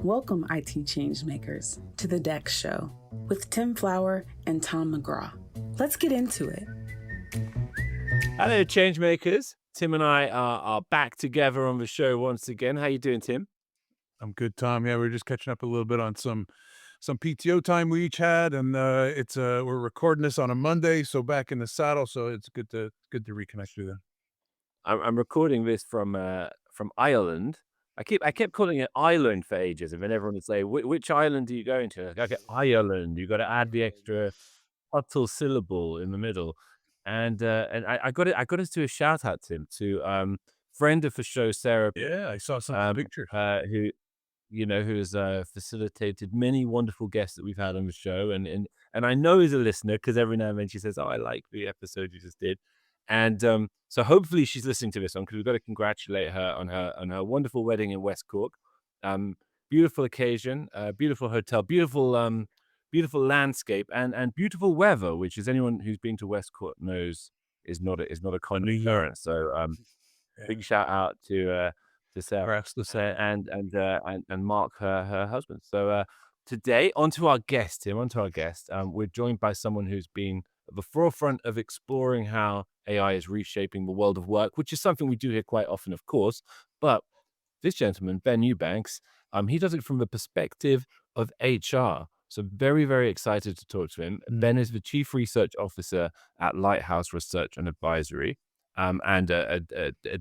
Welcome, IT changemakers, to the Dex Show with Tim Flower and Tom McGraw. Let's get into it. Hello, changemakers. Tim and I are back together on the show once again. How you doing, Tim? I'm good, Tom. Yeah, we're just catching up a little bit on some PTO time we each had, and we're recording this on a Monday, so back in the saddle. So it's good to reconnect with you. I'm recording this from Ireland. I kept calling it Ireland for ages, and then everyone would say, "Which island are you going to?" Like, okay, Ireland. You got to add the extra subtle syllable in the middle, and I got it. I got us to a shout out, Tim, to friend of the show, Sarah. Yeah, I saw some pictures. Who's facilitated many wonderful guests that we've had on the show, and I know he's a listener because every now and then she says, "Oh, I like the episode you just did," and so hopefully she's listening to this one because we've got to congratulate her on her wonderful wedding in West Cork. Beautiful occasion, beautiful hotel, beautiful landscape, and beautiful weather, which is anyone who's been to West Cork knows is not a common occurrence. So big shout out to Sarah and Mark, her husband. So today, onto our guest, Tim. We're joined by someone who's been at the forefront of exploring how AI is reshaping the world of work, which is something we do here quite often, of course. But this gentleman, Ben Eubanks, he does it from the perspective of HR. So very, very excited to talk to him. Ben is the Chief Research Officer at Lighthouse Research and Advisory. And a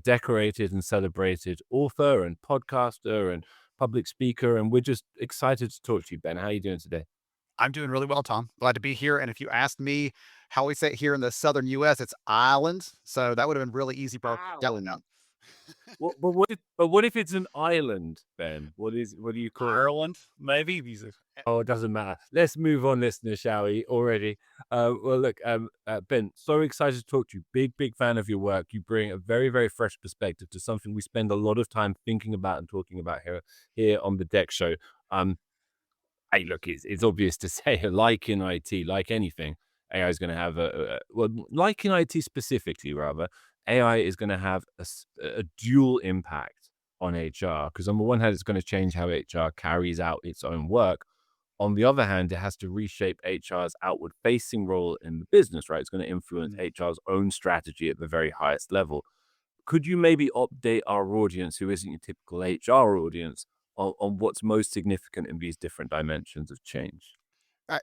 decorated and celebrated author and podcaster and public speaker. And we're just excited to talk to you, Ben. How are you doing today? I'm doing really well, Tom. Glad to be here. And if you asked me how we say it here in the southern U.S., it's island. So that would have been really easy for telling them. But what if it's an island, Ben? What do you call Ireland? Maybe. Oh, it doesn't matter. Let's move on, listener, shall we? Already. Well, look, Ben, so excited to talk to you. Big fan of your work. You bring a very, very fresh perspective to something we spend a lot of time thinking about and talking about here on the Deck Show. Hey, look, it's obvious to say, like in IT, like anything, AI is going to have like in IT specifically, rather, AI is going to have a dual impact on HR. Because on the one hand, it's going to change how HR carries out its own work. On the other hand, it has to reshape HR's outward-facing role in the business, right? It's going to influence HR's own strategy at the very highest level. Could you maybe update our audience, who isn't your typical HR audience, on what's most significant in these different dimensions of change?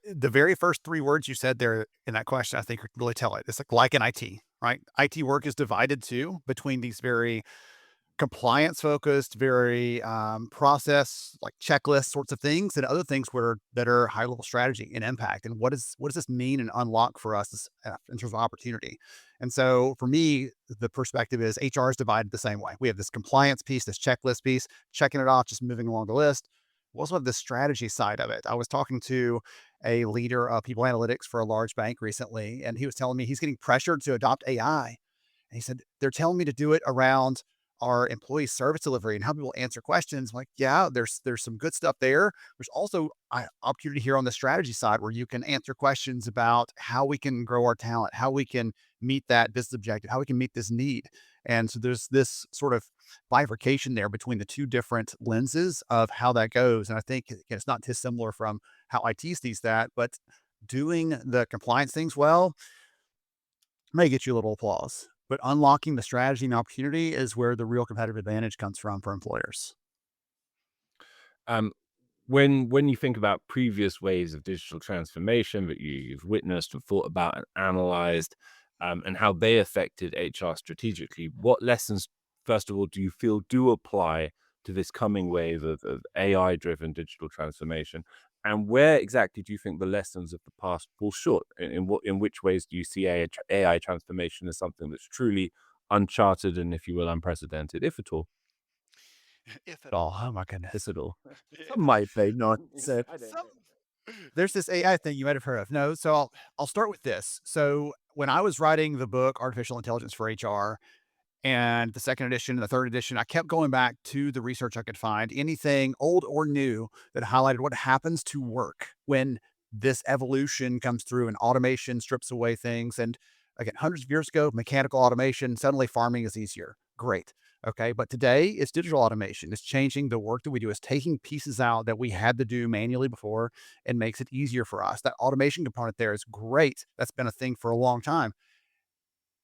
The very first three words you said there in that question, I think really tell it. It's like in IT, right? IT work is divided too between these very compliance focused, very process like checklist sorts of things, and other things that are high level strategy and impact. And what does this mean and unlock for us in terms of opportunity? And so for me, the perspective is HR is divided the same way. We have this compliance piece, this checklist piece, checking it off, just moving along the list. We also have the strategy side of it. I was talking to a leader of people analytics for a large bank recently, and he was telling me he's getting pressured to adopt AI. And he said, they're telling me to do it around our employee service delivery and how people answer questions. I'm like, yeah, there's some good stuff there. There's also an opportunity here on the strategy side where you can answer questions about how we can grow our talent, how we can meet that business objective, how we can meet this need. And so there's this sort of bifurcation there between the two different lenses of how that goes. And I think it's not dissimilar from how IT sees that, but doing the compliance things well may get you a little applause. But unlocking the strategy and opportunity is where the real competitive advantage comes from for employers. When you think about previous waves of digital transformation that you've witnessed and thought about and analyzed, and how they affected HR strategically, what lessons, first of all, do you feel do apply to this coming wave of AI-driven digital transformation? And where exactly do you think the lessons of the past fall short? In which ways do you see AI transformation as something that's truly uncharted and, if you will, unprecedented, if at all? If at all. Oh my goodness. If at all. Some might say not. So There's this AI thing you might have heard of. No, so I'll start with this. So when I was writing the book Artificial Intelligence for HR, and the second edition and the third edition, I kept going back to the research I could find, anything old or new that highlighted what happens to work when this evolution comes through and automation strips away things. And again, hundreds of years ago, mechanical automation, suddenly farming is easier. Great. Okay. But today it's digital automation. It's changing the work that we do. It's taking pieces out that we had to do manually before and makes it easier for us. That automation component there is great. That's been a thing for a long time.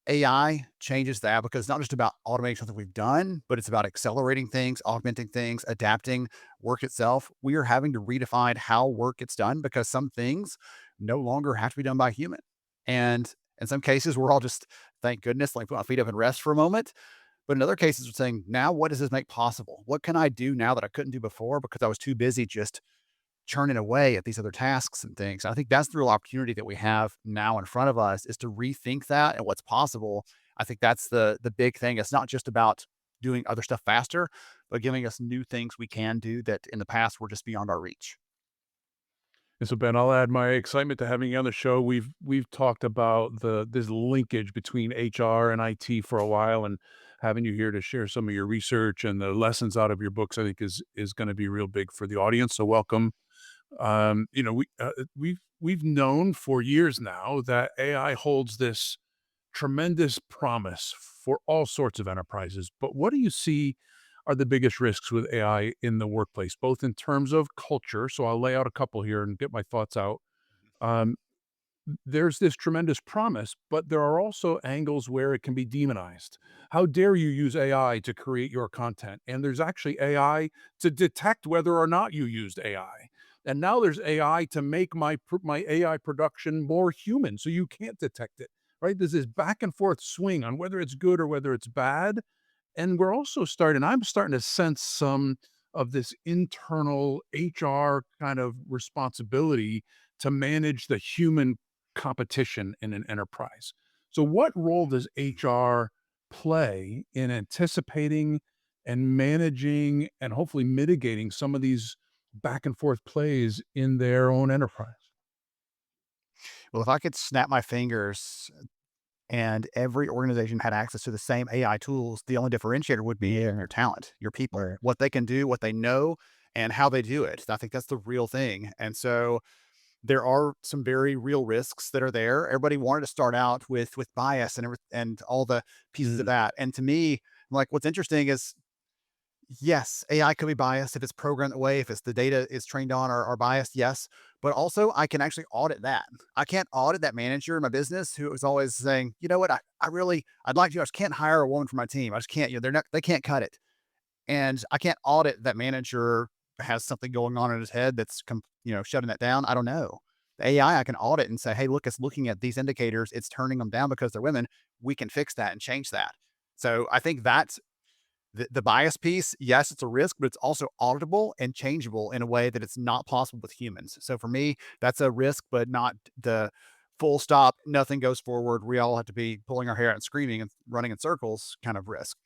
AI changes that because it's not just about automating something we've done, but it's about accelerating things, augmenting things, adapting work itself. We are having to redefine how work gets done because some things no longer have to be done by a human. And in some cases, we're all just, thank goodness, like put our feet up and rest for a moment. But in other cases, we're saying, now what does this make possible? What can I do now that I couldn't do before because I was too busy just churning away at these other tasks and things? I think that's the real opportunity that we have now in front of us, is to rethink that and what's possible. I think that's the big thing. It's not just about doing other stuff faster, but giving us new things we can do that in the past were just beyond our reach. And so, Ben, I'll add my excitement to having you on the show. We've talked about this linkage between HR and IT for a while, and having you here to share some of your research and the lessons out of your books, I think is going to be real big for the audience. So, welcome. We've known for years now that AI holds this tremendous promise for all sorts of enterprises. But what do you see are the biggest risks with AI in the workplace, both in terms of culture? So I'll lay out a couple here and get my thoughts out. Um, there's this tremendous promise, but there are also angles where it can be demonized. How dare you use AI to create your content? And there's actually AI to detect whether or not you used AI. And now there's AI to make my AI production more human, so you can't detect it. Right? There's this back and forth swing on whether it's good or whether it's bad. And I'm starting to sense some of this internal HR kind of responsibility to manage the human competition in an enterprise. So, what role does HR play in anticipating and managing and hopefully mitigating some of these back and forth plays in their own enterprise? Well, if I could snap my fingers and every organization had access to the same AI tools, the only differentiator would be their talent, your people, Right. what they can do, what they know, and how they do it. I think that's the real thing. And so there are some very real risks that are there. Everybody wanted to start out with bias and all the pieces of that. And to me, like, what's interesting is, yes, AI could be biased if it's programmed that way, if it's the data is trained on or biased, yes. But also I can actually audit that. I can't audit that manager in my business who is always saying, you know what, I'd like to, I just can't hire a woman for my team. I just can't, they can't cut it. And I can't audit that manager has something going on in his head that's, shutting that down. I don't know. The AI, I can audit and say, hey, look, it's looking at these indicators. It's turning them down because they're women. We can fix that and change that. So I think that's the bias piece. Yes, it's a risk, but it's also auditable and changeable in a way that it's not possible with humans. So for me, that's a risk, but not the full stop, nothing goes forward. We all have to be pulling our hair out and screaming and running in circles kind of risk.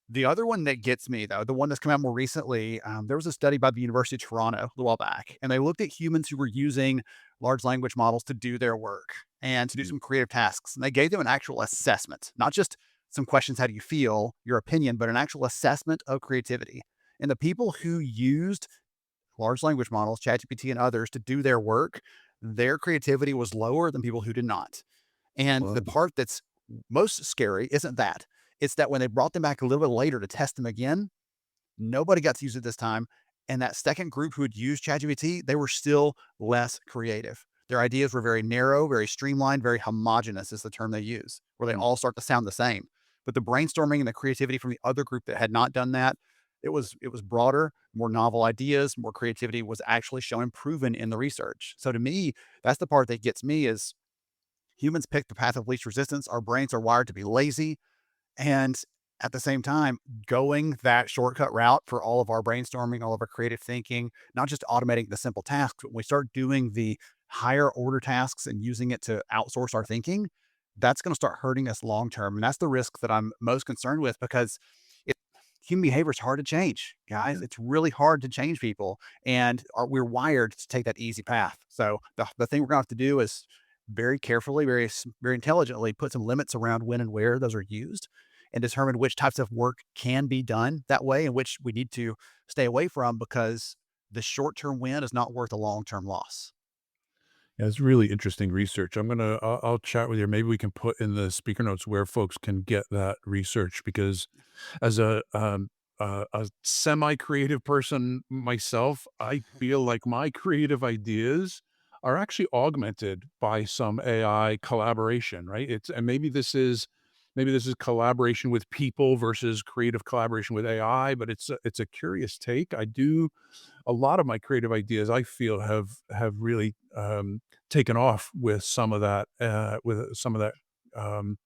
The other one that gets me, though, the one that's come out more recently, there was a study by the University of Toronto a little while back, and they looked at humans who were using large language models to do their work and to do some creative tasks. And they gave them an actual assessment, not just some questions, how do you feel, your opinion, but an actual assessment of creativity. And the people who used large language models, ChatGPT and others, to do their work, their creativity was lower than people who did not. And the Well, part that's most scary isn't that. It's that when they brought them back a little bit later to test them again, nobody got to use it this time. And that second group who had used ChatGPT, they were still less creative. Their ideas were very narrow, very streamlined, very homogenous is the term they use, where they mm, all start to sound the same. But the brainstorming and the creativity from the other group that had not done that, it was broader, more novel ideas, more creativity was actually shown proven in the research. So to me, that's the part that gets me is humans pick the path of least resistance. Our brains are wired to be lazy. And at the same time, going that shortcut route for all of our brainstorming, all of our creative thinking, not just automating the simple tasks, but when we start doing the higher order tasks and using it to outsource our thinking, that's going to start hurting us long term. And that's the risk that I'm most concerned with because it, human behavior is hard to change, guys. It's really hard to change people. And we're wired to take that easy path. So the thing we're going to have to do is very carefully, very intelligently put some limits around when and where those are used and determine which types of work can be done that way and which we need to stay away from because the short-term win is not worth a long-term loss. Yeah, it's really interesting research. I'll chat with you. Maybe we can put in the speaker notes where folks can get that research because as a semi-creative person myself, I feel like my creative ideas are actually augmented by some AI collaboration, right? And maybe this is collaboration with people versus creative collaboration with AI, but it's a curious take. I do a lot of my creative ideas I feel have really taken off with some of that um,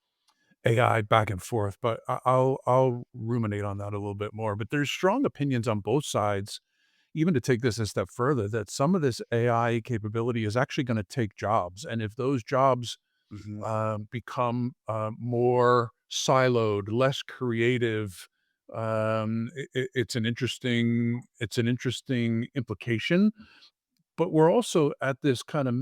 AI back and forth. But I'll ruminate on that a little bit more. But there's strong opinions on both sides, even to take this a step further, that some of this AI capability is actually going to take jobs, and if those jobs Mhm. become more siloed, less creative. It's an interesting implication, but we're also at this kind of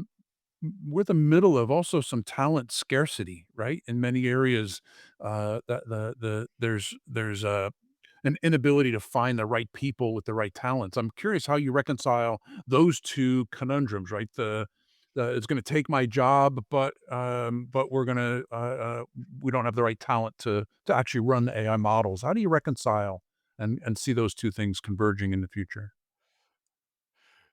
we're the middle of also some talent scarcity, right? In many areas, that there's an inability to find the right people with the right talents. I'm curious how you reconcile those two conundrums, right? The it's going to take my job, but we don't have the right talent to actually run the AI models. How do you reconcile and see those two things converging in the future?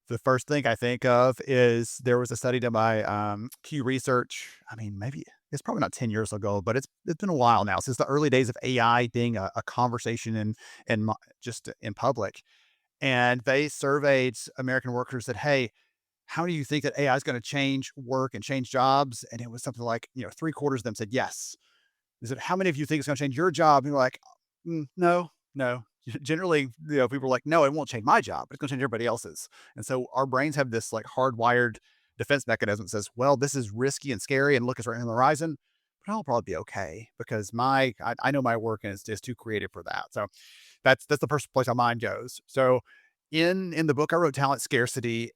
The first thing I think of is there was a study done by Q Research. I mean, maybe it's probably not 10 years ago, but it's been a while now since the early days of AI being a conversation just in public. And they surveyed American workers that, hey, how do you think that AI is going to change work and change jobs? And it was something like, three-quarters of them said yes. They said, how many of you think it's going to change your job? And you're like, no, no. Generally, people are like, no, it won't change my job, but it's going to change everybody else's. And so our brains have this like hardwired defense mechanism that says, well, this is risky and scary and look, it's right on the horizon, but I'll probably be okay because I know my work and it's just too creative for that. So that's the first place our mind goes. So in the book I wrote, Talent Scarcity,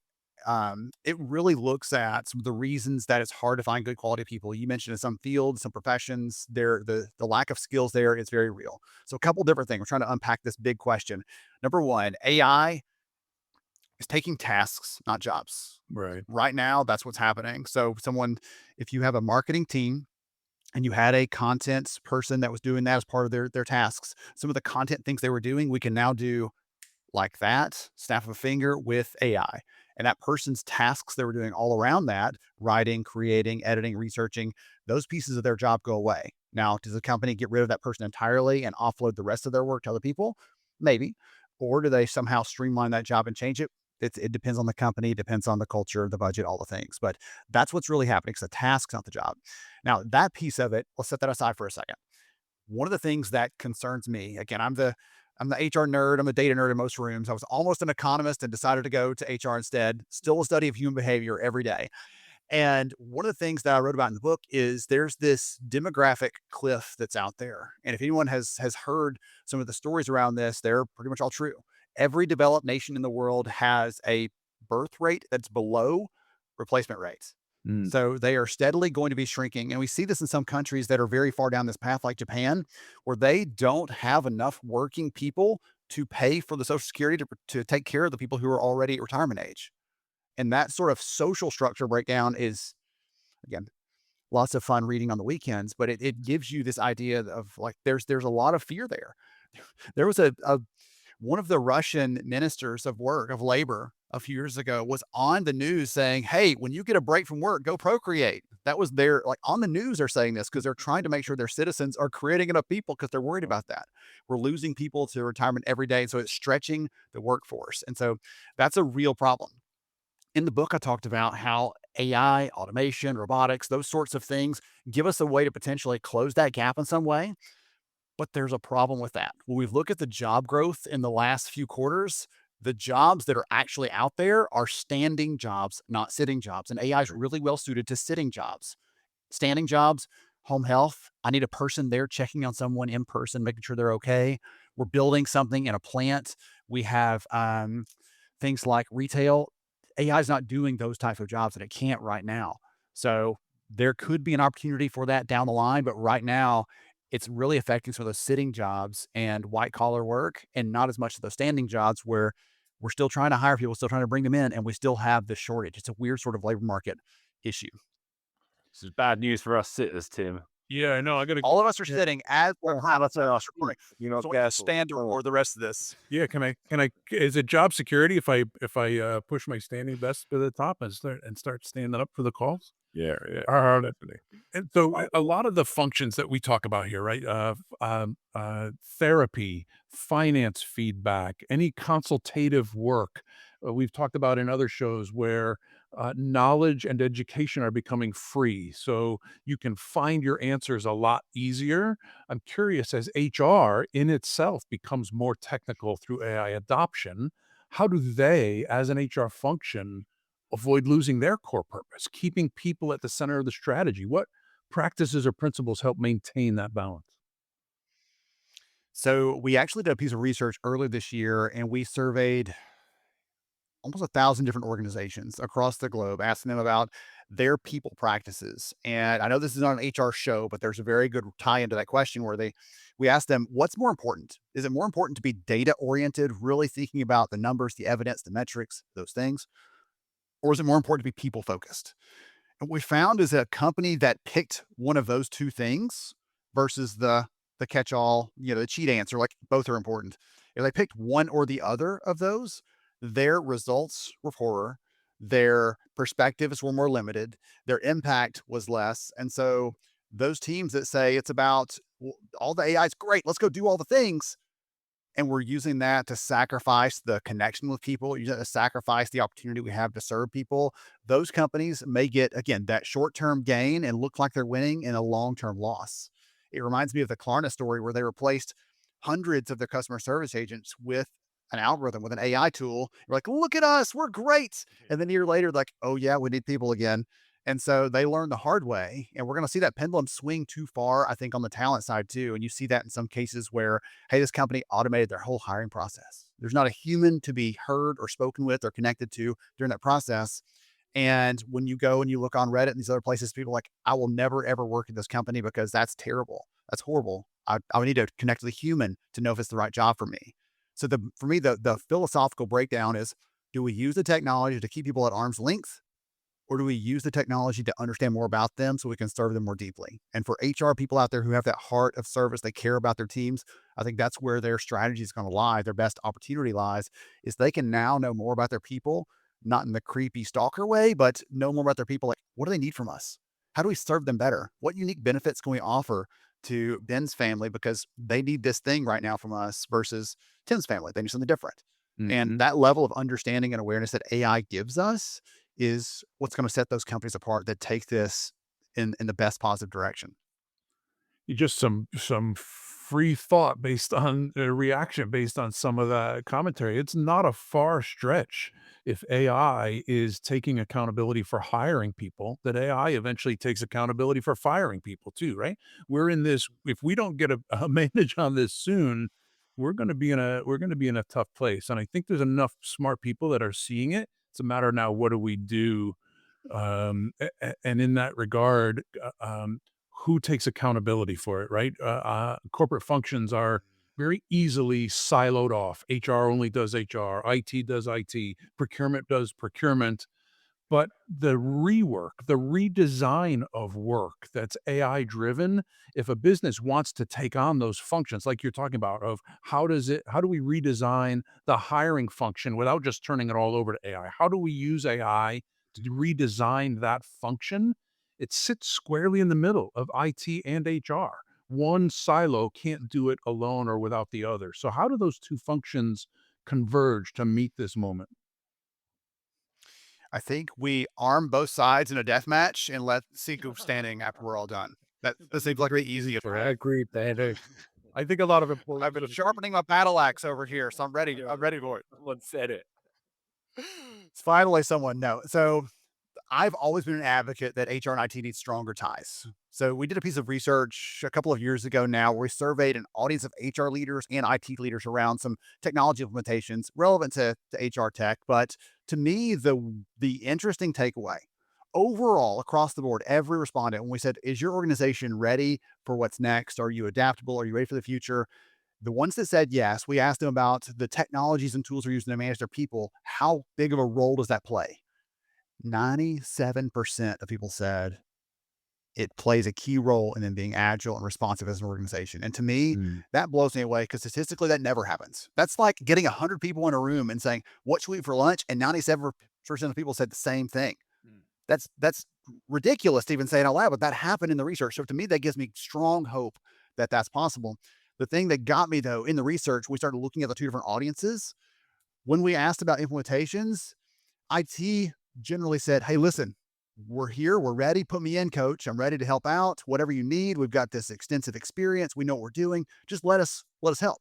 it really looks at some of the reasons that it's hard to find good quality people. You mentioned in some fields, some professions, the lack of skills there is very real. So a couple different things. We're trying to unpack this big question. Number one, AI is taking tasks, not jobs. Right. Right now, that's what's happening. So if you have a marketing team and you had a content person that was doing that as part of their tasks, some of the content things they were doing, we can now do like that, snap of a finger with AI. And that person's tasks they were doing all around that, writing, creating, editing, researching, those pieces of their job go away. Now, does the company get rid of that person entirely and offload the rest of their work to other people? Maybe. Or do they somehow streamline that job and change it? It depends on the company, depends on the culture, the budget, all the things. But that's what's really happening. It's the tasks, not the job. Now, that piece of it, let's set that aside for a second. One of the things that concerns me, again, I'm the HR nerd. I'm a data nerd in most rooms. I was almost an economist and decided to go to HR instead. Still a study of human behavior every day. And one of the things that I wrote about in the book is there's this demographic cliff that's out there. And if anyone has heard some of the stories around this, they're pretty much all true. Every developed nation in the world has a birth rate that's below replacement rates. Mm. So they are steadily going to be shrinking. And we see this in some countries that are very far down this path, like Japan, where they don't have enough working people to pay for the Social Security to take care of the people who are already at retirement age. And that sort of social structure breakdown is, again, lots of fun reading on the weekends, but it gives you this idea of like there's a lot of fear there. There was a one of the Russian ministers of labor a few years ago was on the news saying, hey, when you get a break from work, go procreate. That was their, like, on the news, they're saying this because they're trying to make sure their citizens are creating enough people because they're worried about that. We're losing people to retirement every day. So it's stretching the workforce. And so that's a real problem. In the book, I talked about how AI, automation, robotics, those sorts of things give us a way to potentially close that gap in some way. But there's a problem with that. When we look at the job growth in the last few quarters, the jobs that are actually out there are standing jobs, not sitting jobs. And AI is really well suited to sitting jobs. Standing jobs, home health. I need a person there checking on someone in person, making sure they're okay. We're building something in a plant. We have things like retail. AI is not doing those types of jobs and it can't right now. So there could be an opportunity for that down the line. But right now, it's really affecting some of those sitting jobs and white collar work and not as much of those standing jobs where we're still trying to hire people, still trying to bring them in, and we still have this shortage. It's a weird sort of labor market issue. This is bad news for us sitters, Tim. Yeah, I know. I got to. All of us are sitting as we're recording. You know, So I stand or the rest of this. Yeah, can I? Is it job security if I push my standing desk to the top and start standing up for the calls? Yeah. Definitely. And so a lot of the functions that we talk about here, right? Therapy, finance feedback, any consultative work we've talked about in other shows where knowledge and education are becoming free. So you can find your answers a lot easier. I'm curious, as HR in itself becomes more technical through AI adoption, how do they, as an HR function, avoid losing their core purpose, keeping people at the center of the strategy? What practices or principles help maintain that balance? So we actually did a piece of research earlier this year, and we surveyed almost 1,000 different organizations across the globe, asking them about their people practices. And I know this is not an HR show, but there's a very good tie into that question where we asked them, what's more important? Is it more important to be data oriented, really thinking about the numbers, the evidence, the metrics, those things? Or is it more important to be people focused? And what we found is a company that picked one of those two things versus the catch-all, the cheat answer, like both are important. If they picked one or the other of those, their results were poorer, their perspectives were more limited, their impact was less. And so those teams that say it's about all the AI is great, let's go do all the things, and we're using that to sacrifice the connection with people, use it to sacrifice the opportunity we have to serve people, those companies may get, again, that short-term gain and look like they're winning and a long-term loss. It reminds me of the Klarna story where they replaced hundreds of their customer service agents with an algorithm, with an AI tool. You're like, look at us, we're great. And then a year later, like, oh yeah, we need people again. And so they learned the hard way. And we're going to see that pendulum swing too far, I think, on the talent side too. And you see that in some cases where, hey, this company automated their whole hiring process. There's not a human to be heard or spoken with or connected to during that process. And when you go and you look on Reddit and these other places, people are like, I will never, ever work at this company because that's terrible. That's horrible. I would need to connect with a human to know if it's the right job for me. So for me, the philosophical breakdown is, do we use the technology to keep people at arm's length? Or do we use the technology to understand more about them so we can serve them more deeply? And for HR people out there who have that heart of service, they care about their teams, I think that's where their strategy is going to lie. Their best opportunity lies is they can now know more about their people, not in the creepy stalker way, but know more about their people. Like, what do they need from us? How do we serve them better? What unique benefits can we offer to Ben's family because they need this thing right now from us versus Tim's family? They need something different. Mm-hmm. And that level of understanding and awareness that AI gives us is what's going to set those companies apart that take this in the best positive direction. Just some free thought based on a reaction, based on some of the commentary. It's not a far stretch. If AI is taking accountability for hiring people, that AI eventually takes accountability for firing people too, right? We're in this, if we don't get a manage on this soon, we're going to be in a tough place. And I think there's enough smart people that are seeing it. It's a matter now, what do we do? And in that regard, who takes accountability for it, right? Corporate functions are very easily siloed off. HR only does HR, IT does IT, procurement does procurement. But the rework, the redesign of work that's AI driven, if a business wants to take on those functions, like you're talking about, of how do we redesign the hiring function without just turning it all over to AI? How do we use AI to redesign that function? It sits squarely in the middle of IT and HR. One silo can't do it alone or without the other. So how do those two functions converge to meet this moment? I think we arm both sides in a death match and let see who's standing after we're all done. That seems like really easy. I agree, Ben. I think a lot of it. I've been sharpening my battle axe over here, so I'm ready. I'm ready for it. Someone said it. It's finally someone. No. So I've always been an advocate that HR and IT need stronger ties. So we did a piece of research a couple of years ago now where we surveyed an audience of HR leaders and IT leaders around some technology implementations relevant to HR tech. But to me, the interesting takeaway overall across the board, every respondent, when we said, is your organization ready for what's next? Are you adaptable? Are you ready for the future? The ones that said yes, we asked them about the technologies and tools they're using to manage their people. How big of a role does that play? 97% of people said it plays a key role in them being agile and responsive as an organization. And to me, that blows me away because statistically that never happens. That's like getting 100 people in a room and saying, what should we eat for lunch? And 97% of people said the same thing. That's ridiculous to even say it out loud, but that happened in the research. So to me, that gives me strong hope that that's possible. The thing that got me though, in the research, we started looking at the two different audiences. When we asked about implementations, IT generally said, hey, listen, we're here. We're ready. Put me in, coach. I'm ready to help out. Whatever you need. We've got this extensive experience. We know what we're doing. Just let us help.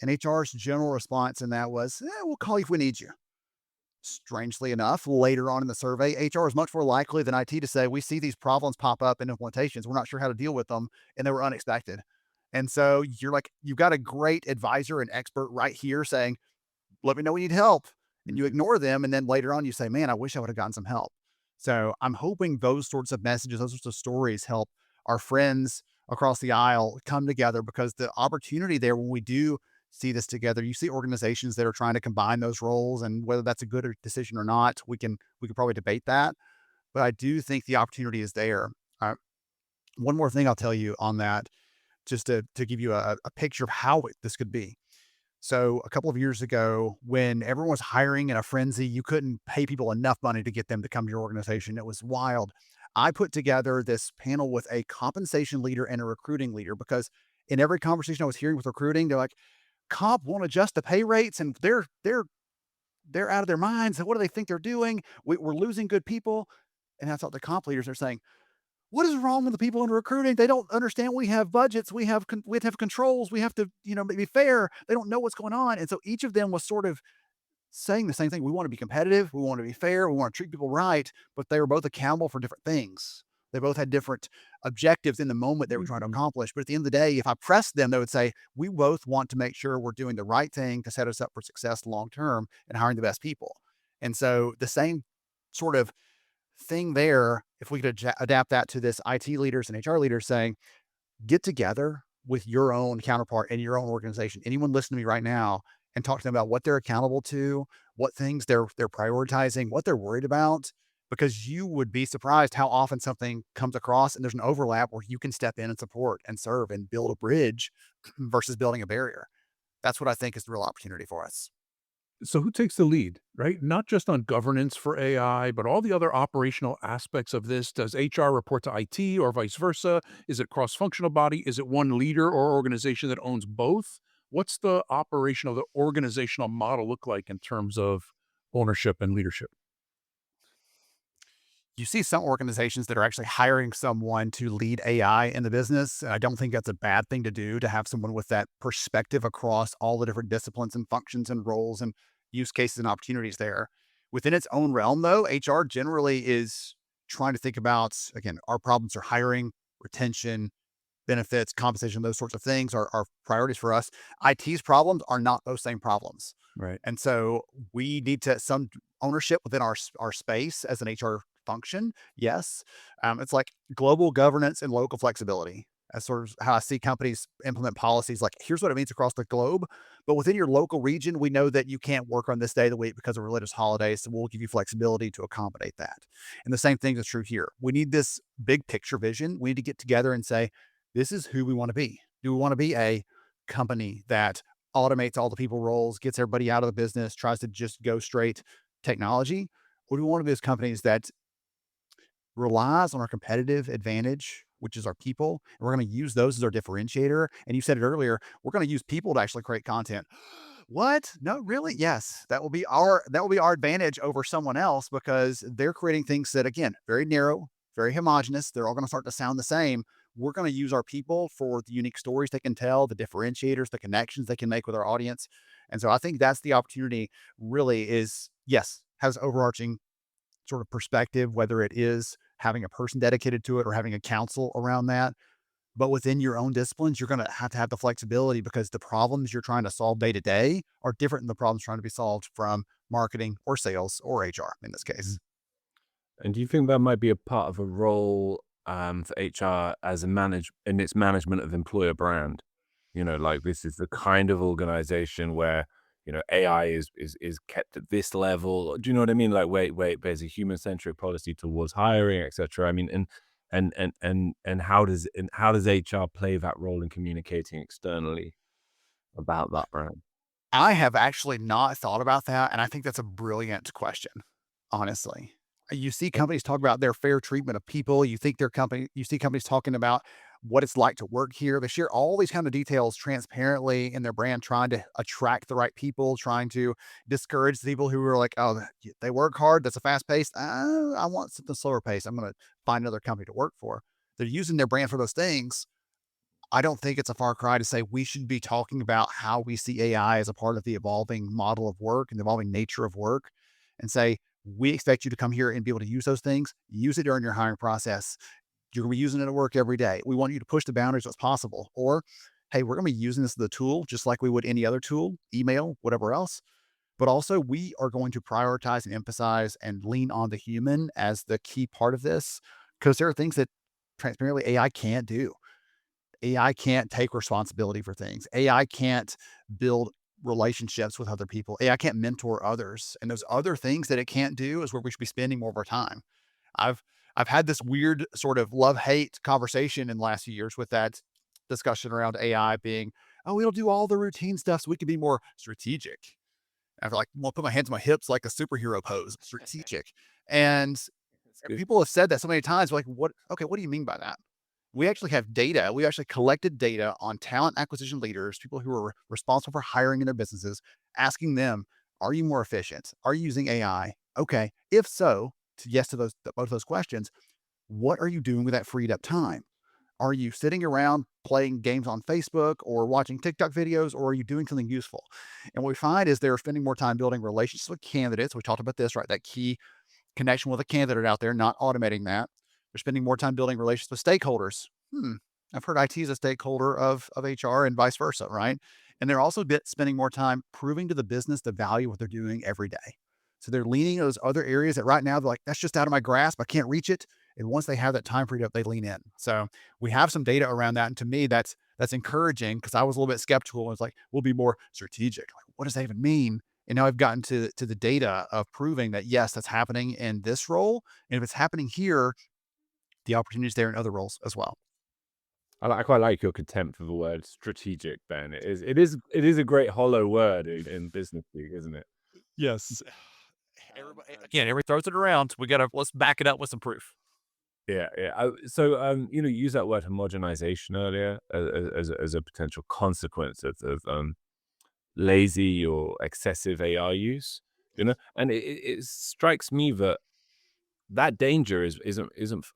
And HR's general response in that was, we'll call you if we need you. Strangely enough, later on in the survey, HR is much more likely than IT to say, we see these problems pop up in implementations. We're not sure how to deal with them. And they were unexpected. And so you're like, you've got a great advisor and expert right here saying, let me know when you need help. And you ignore them. And then later on you say, man, I wish I would have gotten some help. So I'm hoping those sorts of messages, those sorts of stories help our friends across the aisle come together, because the opportunity there, when we do see this together, you see organizations that are trying to combine those roles, and whether that's a good decision or not, we could probably debate that. But I do think the opportunity is there. One more thing I'll tell you on that, just to give you a picture of how this could be. So a couple of years ago, when everyone was hiring in a frenzy, you couldn't pay people enough money to get them to come to your organization. It was wild. I put together this panel with a compensation leader and a recruiting leader, because in every conversation I was hearing with recruiting, they're like, comp won't adjust the pay rates and they're out of their minds. What do they think they're doing? We're losing good people. And I thought the comp leaders are saying, what is wrong with the people in recruiting? They don't understand we have budgets. We have to have controls. We have to, be fair. They don't know what's going on. And so each of them was sort of saying the same thing. We want to be competitive. We want to be fair. We want to treat people right. But they were both accountable for different things. They both had different objectives in the moment they were trying to accomplish. But at the end of the day, if I pressed them, they would say, we both want to make sure we're doing the right thing to set us up for success long-term and hiring the best people. And so the same sort of thing there, if we could adapt that to this IT leaders and HR leaders saying, get together with your own counterpart in your own organization, anyone listening to me right now, and talk to them about what they're accountable to, what things they're prioritizing, what they're worried about, because you would be surprised how often something comes across and there's an overlap where you can step in and support and serve and build a bridge versus building a barrier. That's what I think is the real opportunity for us. So who takes the lead, right? Not just on governance for AI, but all the other operational aspects of this. Does HR report to IT or vice versa? Is it cross-functional body? Is it one leader or organization that owns both? What's the organizational model look like in terms of ownership and leadership? You see some organizations that are actually hiring someone to lead AI in the business. And I don't think that's a bad thing to do, to have someone with that perspective across all the different disciplines and functions and roles and use cases and opportunities there. Within its own realm, though, HR generally is trying to think about, again, our problems are hiring, retention, benefits, compensation, those sorts of things are priorities for us. IT's problems are not those same problems. Right. And so we need some ownership within our space as an HR function. Yes. It's like global governance and local flexibility. That's sort of how I see companies implement policies. Like, here's what it means across the globe, but within your local region, we know that you can't work on this day of the week because of religious holidays. So we'll give you flexibility to accommodate that. And the same thing is true here. We need this big picture vision. We need to get together and say, this is who we want to be. Do we want to be a company that automates all the people roles, gets everybody out of the business, tries to just go straight technology? Or do we want to be those companies that relies on our competitive advantage, which is our people, and we're going to use those as our differentiator? And you said it earlier, we're going to use people to actually create content. What? No, really? Yes. That will be our advantage over someone else, because they're creating things that, again, very narrow, very homogenous. They're all going to start to sound the same. We're going to use our people for the unique stories they can tell, the differentiators, the connections they can make with our audience. And so I think that's the opportunity, really, is, yes, has overarching sort of perspective, whether it is having a person dedicated to it or having a council around that. But within your own disciplines, you're going to have the flexibility, because the problems you're trying to solve day to day are different than the problems trying to be solved from marketing or sales or HR in this case. And do you think that might be a part of a role for HR as in its management of employer brand? Like, this is the kind of organization where, AI is kept at this level. Do you know what I mean? Like, wait, there's a human-centric policy towards hiring, etc. I mean, and how does HR play that role in communicating externally about that brand? I have actually not thought about that, and I think that's a brilliant question, honestly. You see companies talk about their fair treatment of people. You see companies talking about what it's like to work here. They share all these kind of details transparently in their brand, trying to attract the right people, trying to discourage the people who are like, oh, they work hard. That's a fast pace. I want something slower pace. I'm going to find another company to work for. They're using their brand for those things. I don't think it's a far cry to say we should be talking about how we see AI as a part of the evolving model of work and the evolving nature of work, and say, we expect you to come here and be able to use those things, use it during your hiring process. You're going to be using it at work every day. We want you to push the boundaries of what's possible. Or, hey, we're going to be using this as a tool, just like we would any other tool, email, whatever else. But also, we are going to prioritize and emphasize and lean on the human as the key part of this, because there are things that transparently AI can't do. AI can't take responsibility for things. AI can't build relationships with other people. AI can't mentor others. And those other things that it can't do is where we should be spending more of our time. I've I've had this weird sort of love-hate conversation in the last few years with that discussion around AI being, oh, it'll do all the routine stuff so we can be more strategic. I feel like, well, put my hands on my hips like a superhero pose, strategic. And That's good. people have said that so many times, like, what, okay, what do you mean by that? We actually have data. We actually collected data on talent acquisition leaders, people who are responsible for hiring in their businesses, asking them, are you more efficient? Are you using AI? Okay. If so, yes to both of those questions, what are you doing with that freed up time? Are you sitting around playing games on Facebook or watching TikTok videos, or are you doing something useful? And what we find is they're spending more time building relationships with candidates. We talked about this, right? That key connection with a candidate out there, not automating that. They're spending more time building relationships with stakeholders. I've heard IT is a stakeholder of HR and vice versa, right? And they're also spending more time proving to the business the value of what they're doing every day. So they're leaning on those other areas that right now they're like, that's just out of my grasp. I can't reach it. And once they have that time freed up, they lean in. So we have some data around that. And to me, that's encouraging, because I was a little bit skeptical. I was like, we'll be more strategic. Like, what does that even mean? And now I've gotten to the data of proving that, yes, that's happening in this role. And if it's happening here, the opportunities there in other roles as well. I quite like your contempt for the word strategic, Ben. It is a great hollow word in business speak, isn't it? Yes. Everybody throws it around. Let's back it up with some proof. Yeah. So, you use that word homogenization earlier as a potential consequence of lazy or excessive AI use. And it strikes me that danger isn't.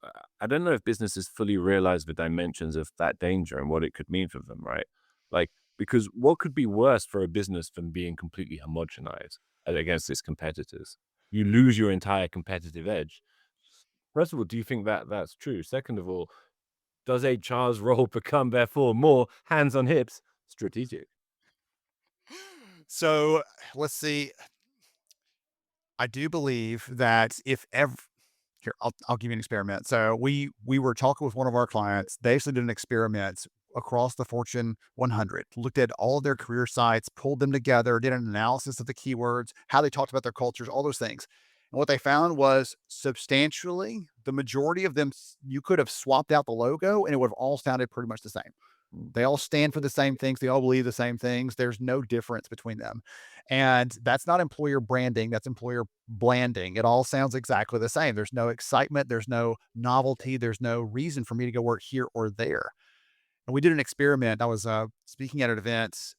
I don't know if businesses fully realize the dimensions of that danger and what it could mean for them, right? Like, because what could be worse for a business than being completely homogenized against its competitors? You lose your entire competitive edge. First of all, do you think that that's true? Second of all, does HR's role become therefore more hands on hips strategic? So let's see. I do believe that if ever, here, I'll give you an experiment. So we were talking with one of our clients. They actually did an experiment across the Fortune 100, looked at all of their career sites, pulled them together, did an analysis of the keywords, how they talked about their cultures, all those things. And what they found was substantially the majority of them, you could have swapped out the logo and it would have all sounded pretty much the same. They all stand for the same things. They all believe the same things. There's no difference between them. And that's not employer branding. That's employer blanding. It all sounds exactly the same. There's no excitement. There's no novelty. There's no reason for me to go work here or there. And we did an experiment. I was speaking at an event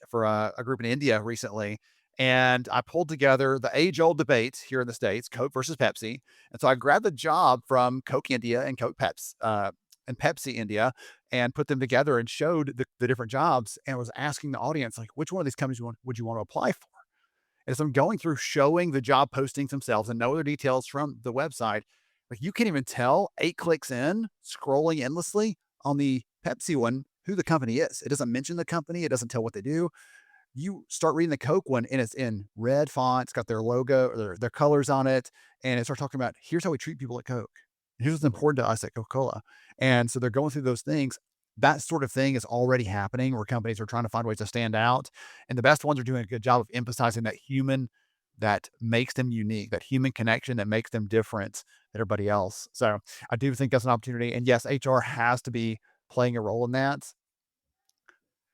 for a group in India recently. And I pulled together the age-old debate here in the States, Coke versus Pepsi. And so I grabbed the job from Coke India and Pepsi India, and put them together and showed the different jobs, and was asking the audience, like, which one of these companies would you want to apply for? And so I'm going through showing the job postings themselves and no other details from the website. Like, you can't even tell 8 clicks in, scrolling endlessly on the Pepsi one, who the company is. It doesn't mention the company. It doesn't tell what they do. You start reading the Coke one and it's in red font. It's got their logo or their colors on it. And it starts talking about, here's how we treat people at Coke. Here's what's important to us at Coca-Cola. And so they're going through those things. That sort of thing is already happening where companies are trying to find ways to stand out. And the best ones are doing a good job of emphasizing that human that makes them unique, that human connection that makes them different than everybody else. So I do think that's an opportunity. And yes, HR has to be playing a role in that.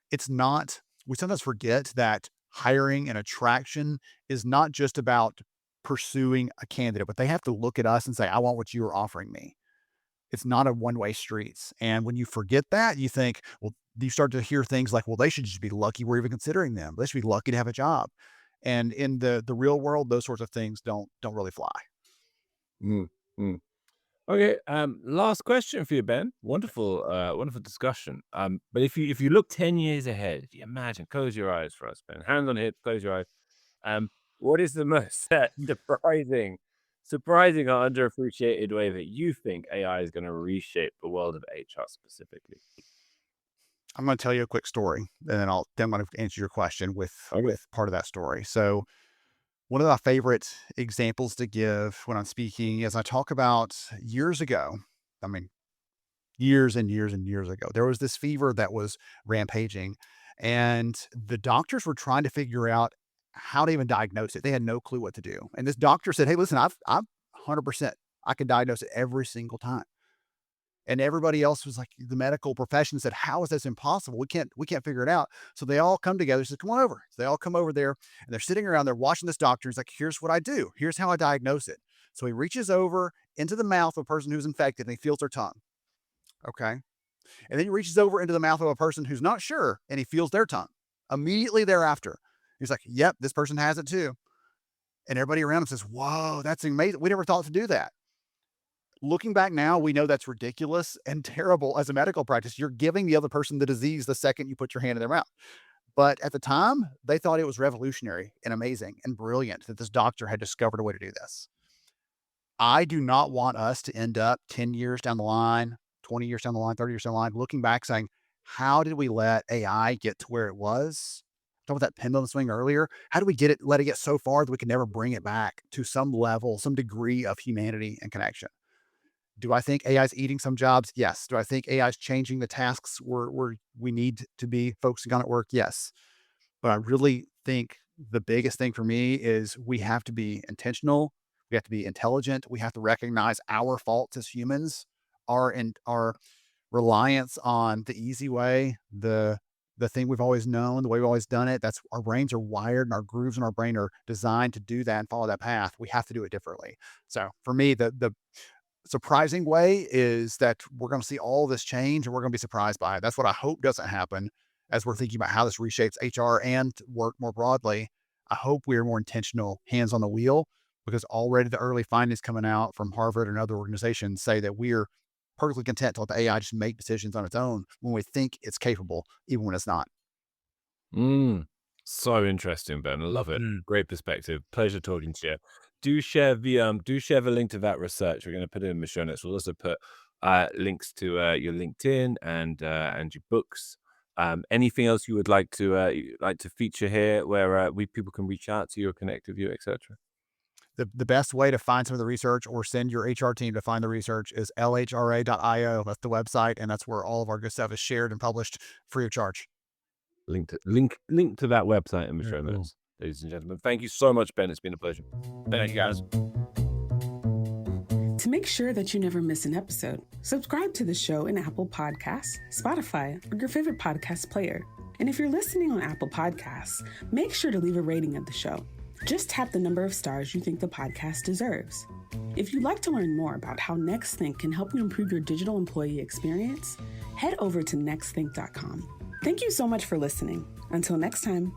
It's not, we sometimes forget that hiring and attraction is not just about pursuing a candidate, but they have to look at us and say, I want what you are offering me. It's not a one-way street. And when you forget that, you think, well, you start to hear things like, well, they should just be lucky we're even considering them. They should be lucky to have a job. And in the real world, those sorts of things don't really fly. Mm, mm. Okay, last question for you, Ben. Wonderful discussion. But if you look 10 years ahead, if you imagine, close your eyes for us, Ben. Hands on hips, close your eyes. What is the most surprising or underappreciated way that you think AI is going to reshape the world of HR specifically? I'm going to tell you a quick story, and then I'm going to answer your question with part of that story. So one of my favorite examples to give when I'm speaking is I talk about years ago, I mean, years and years and years ago, there was this fever that was rampaging, and the doctors were trying to figure out how to even diagnose it. They had no clue what to do. And this doctor said, hey, listen, I'm 100%, I can diagnose it every single time. And everybody else was like, the medical profession said, how is this impossible? We can't figure it out. So they all come together. Said, come on over. So they all come over there and they're sitting around there watching this doctor. He's like, here's what I do. Here's how I diagnose it. So he reaches over into the mouth of a person who's infected and he feels their tongue. Okay. And then he reaches over into the mouth of a person who's not sure and he feels their tongue. Immediately thereafter, he's like, yep, this person has it too. And everybody around him says, whoa, that's amazing. We never thought to do that. Looking back now, we know that's ridiculous and terrible as a medical practice. You're giving the other person the disease the second you put your hand in their mouth. But at the time, they thought it was revolutionary and amazing and brilliant that this doctor had discovered a way to do this. I do not want us to end up 10 years down the line, 20 years down the line, 30 years down the line, looking back saying, how did we let AI get to where it was? Talk about that pendulum swing earlier. How do we let it get so far that we can never bring it back to some level, some degree of humanity and connection? Do I think AI is eating some jobs? Yes. Do I think AI is changing the tasks we need to be focusing on at work? Yes. But I really think the biggest thing for me is we have to be intentional. We have to be intelligent. We have to recognize our faults as humans, our reliance on the easy way, the thing we've always known, the way we've always done it. That's our brains are wired and our grooves in our brain are designed to do that and follow that path. We have to do it differently. So for me, the surprising way is that we're going to see all this change and we're going to be surprised by it. That's what I hope doesn't happen as we're thinking about how this reshapes HR and work more broadly. I hope we are more intentional, hands on the wheel, because already the early findings coming out from Harvard and other organizations say that we're perfectly content to let the AI just make decisions on its own when we think it's capable, even when it's not. So interesting, Ben. I love it. Great perspective. Pleasure talking to you. Do share the link to that research. We're going to put it in the show notes. We'll also put links to your LinkedIn and your books. Anything else you would like to feature here, where people can reach out to you or connect with you, etc. The best way to find some of the research or send your HR team to find the research is lhra.io. That's the website, and that's where all of our good stuff is shared and published free of charge. Link to that website in the show notes. Ladies and gentlemen, thank you so much, Ben. It's been a pleasure. Thank you, guys. To make sure that you never miss an episode, subscribe to the show in Apple Podcasts, Spotify, or your favorite podcast player. And if you're listening on Apple Podcasts, make sure to leave a rating of the show. Just tap the number of stars you think the podcast deserves. If you'd like to learn more about how NextThink can help you improve your digital employee experience, head over to nextthink.com. Thank you so much for listening. Until next time.